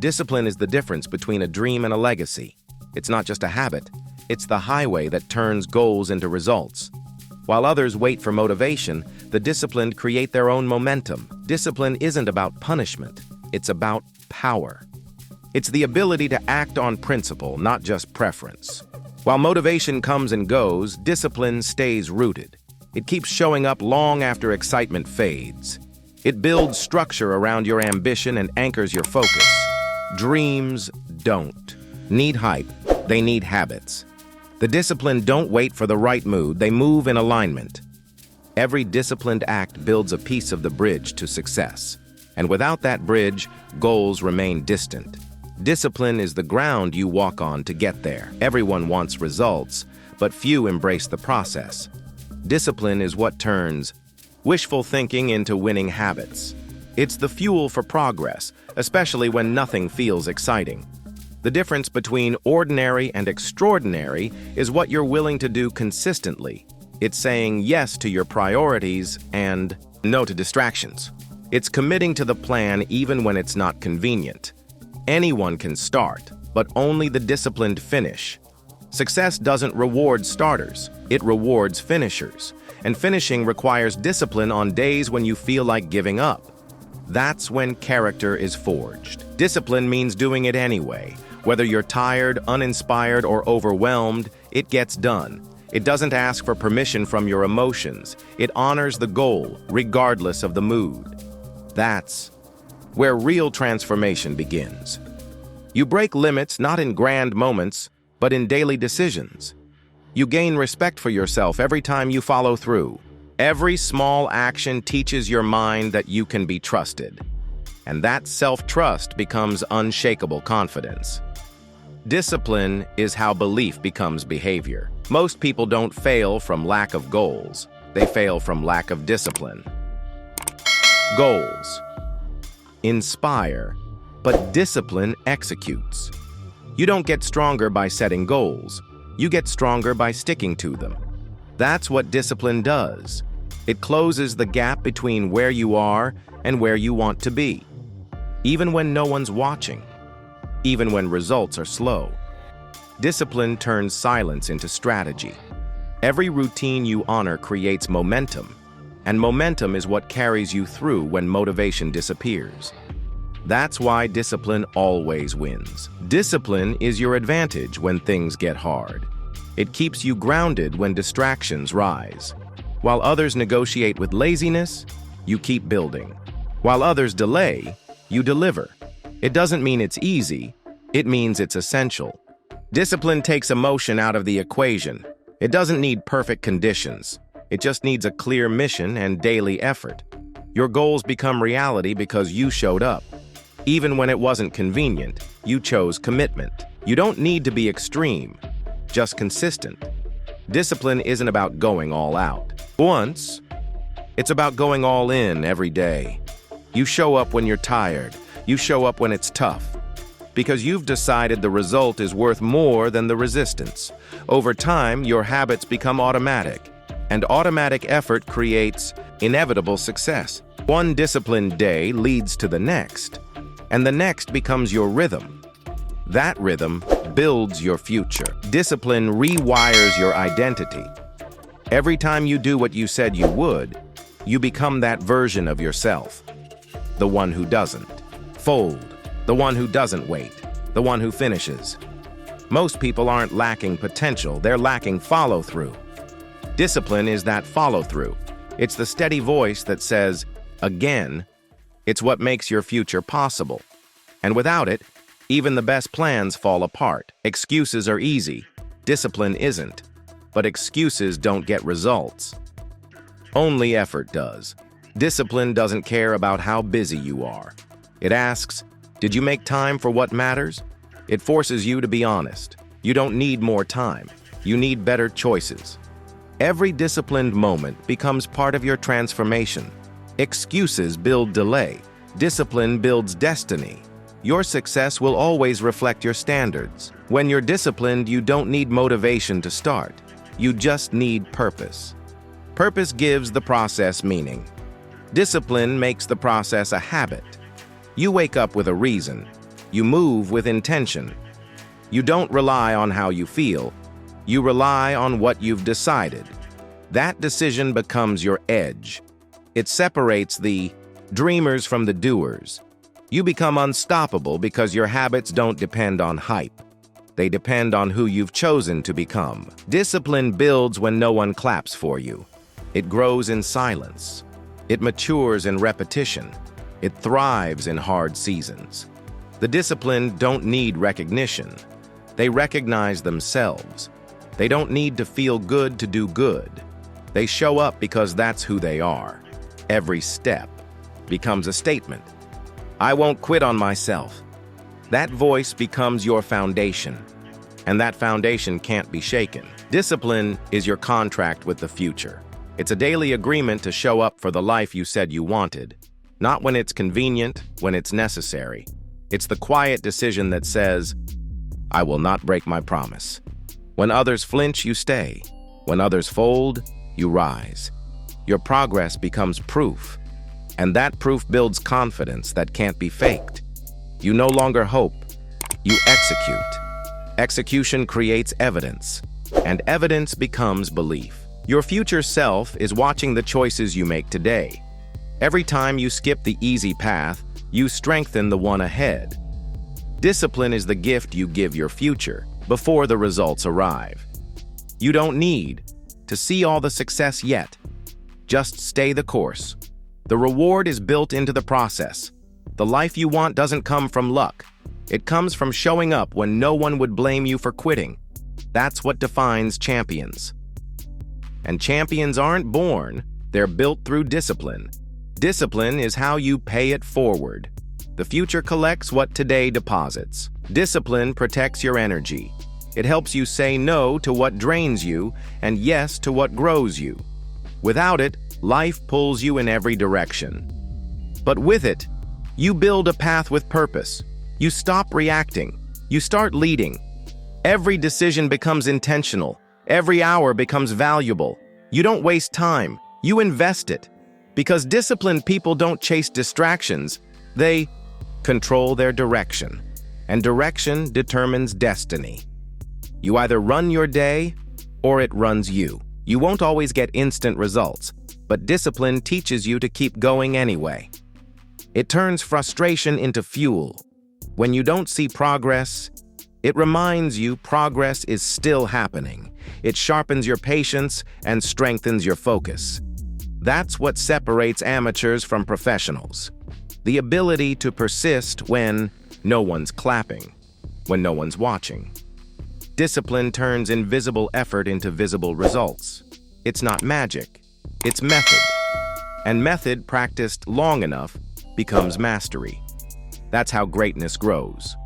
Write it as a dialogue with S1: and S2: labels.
S1: Discipline is the difference between a dream and a legacy. It's not just a habit, it's the highway that turns goals into results. While others wait for motivation, the disciplined create their own momentum. Discipline isn't about punishment, it's about power. It's the ability to act on principle, not just preference. While motivation comes and goes, discipline stays rooted. It keeps showing up long after excitement fades. It builds structure around your ambition and anchors your focus. Dreams don't need hype, they need habits. The disciplined don't wait for the right mood, they move in alignment. Every disciplined act builds a piece of the bridge to success. And without that bridge, goals remain distant. Discipline is the ground you walk on to get there. Everyone wants results, but few embrace the process. Discipline is what turns wishful thinking into winning habits. It's the fuel for progress, especially when nothing feels exciting. The difference between ordinary and extraordinary is what you're willing to do consistently. It's saying yes to your priorities and no to distractions. It's committing to the plan even when it's not convenient. Anyone can start, but only the disciplined finish. Success doesn't reward starters, it rewards finishers. And finishing requires discipline on days when you feel like giving up. That's when character is forged. Discipline means doing it anyway. Whether you're tired, uninspired, or overwhelmed, it gets done. It doesn't ask for permission from your emotions. It honors the goal, regardless of the mood. That's where real transformation begins. You break limits not in grand moments, but in daily decisions. You gain respect for yourself every time you follow through. Every small action teaches your mind that you can be trusted. And that self-trust becomes unshakable confidence. Discipline is how belief becomes behavior. Most people don't fail from lack of goals. They fail from lack of discipline. Goals inspire, but discipline executes. You don't get stronger by setting goals. You get stronger by sticking to them. That's what discipline does. It closes the gap between where you are and where you want to be. Even when no one's watching. Even when results are slow. Discipline turns silence into strategy. Every routine you honor creates momentum, and momentum is what carries you through when motivation disappears. That's why discipline always wins. Discipline is your advantage when things get hard. It keeps you grounded when distractions rise. While others negotiate with laziness, you keep building. While others delay, you deliver. It doesn't mean it's easy, it means it's essential. Discipline takes emotion out of the equation. It doesn't need perfect conditions. It just needs a clear mission and daily effort. Your goals become reality because you showed up. Even when it wasn't convenient, you chose commitment. You don't need to be extreme, just consistent. Discipline isn't about going all out once. It's about going all in every day. You show up when you're tired. You show up when it's tough. Because you've decided the result is worth more than the resistance. Over time, your habits become automatic, and automatic effort creates inevitable success. One disciplined day leads to the next, and the next becomes your rhythm. That rhythm builds your future. Discipline rewires your identity. Every time you do what you said you would, you become that version of yourself. The one who doesn't fold, the one who doesn't wait, the one who finishes. Most people aren't lacking potential, they're lacking follow-through. Discipline is that follow-through. It's the steady voice that says, again. It's what makes your future possible. And without it, even the best plans fall apart. Excuses are easy, discipline isn't. But excuses don't get results. Only effort does. Discipline doesn't care about how busy you are. It asks, did you make time for what matters? It forces you to be honest. You don't need more time. You need better choices. Every disciplined moment becomes part of your transformation. Excuses build delay. Discipline builds destiny. Your success will always reflect your standards. When you're disciplined, you don't need motivation to start. You just need purpose. Purpose gives the process meaning. Discipline makes the process a habit. You wake up with a reason. You move with intention. You don't rely on how you feel. You rely on what you've decided. That decision becomes your edge. It separates the dreamers from the doers. You become unstoppable because your habits don't depend on hype. They depend on who you've chosen to become. Discipline builds when no one claps for you. It grows in silence. It matures in repetition. It thrives in hard seasons. The disciplined don't need recognition. They recognize themselves. They don't need to feel good to do good. They show up because that's who they are. Every step becomes a statement. I won't quit on myself. That voice becomes your foundation, and that foundation can't be shaken. Discipline is your contract with the future. It's a daily agreement to show up for the life you said you wanted, not when it's convenient, when it's necessary. It's the quiet decision that says, I will not break my promise. When others flinch, you stay. When others fold, you rise. Your progress becomes proof, and that proof builds confidence that can't be faked. You no longer hope, you execute. Execution creates evidence, and evidence becomes belief. Your future self is watching the choices you make today. Every time you skip the easy path, you strengthen the one ahead. Discipline is the gift you give your future before the results arrive. You don't need to see all the success yet. Just stay the course. The reward is built into the process. The life you want doesn't come from luck. It comes from showing up when no one would blame you for quitting. That's what defines champions. And champions aren't born, they're built through discipline. Discipline is how you pay it forward. The future collects what today deposits. Discipline protects your energy. It helps you say no to what drains you and yes to what grows you. Without it, life pulls you in every direction. But with it, you build a path with purpose. You stop reacting. You start leading. Every decision becomes intentional. Every hour becomes valuable. You don't waste time. You invest it. Because disciplined people don't chase distractions. They control their direction. And direction determines destiny. You either run your day or it runs you. You won't always get instant results, but discipline teaches you to keep going anyway. It turns frustration into fuel. When you don't see progress, it reminds you progress is still happening. It sharpens your patience and strengthens your focus. That's what separates amateurs from professionals. The ability to persist when no one's clapping, when no one's watching. Discipline turns invisible effort into visible results. It's not magic, it's method. And method practiced long enough becomes mastery. That's how greatness grows.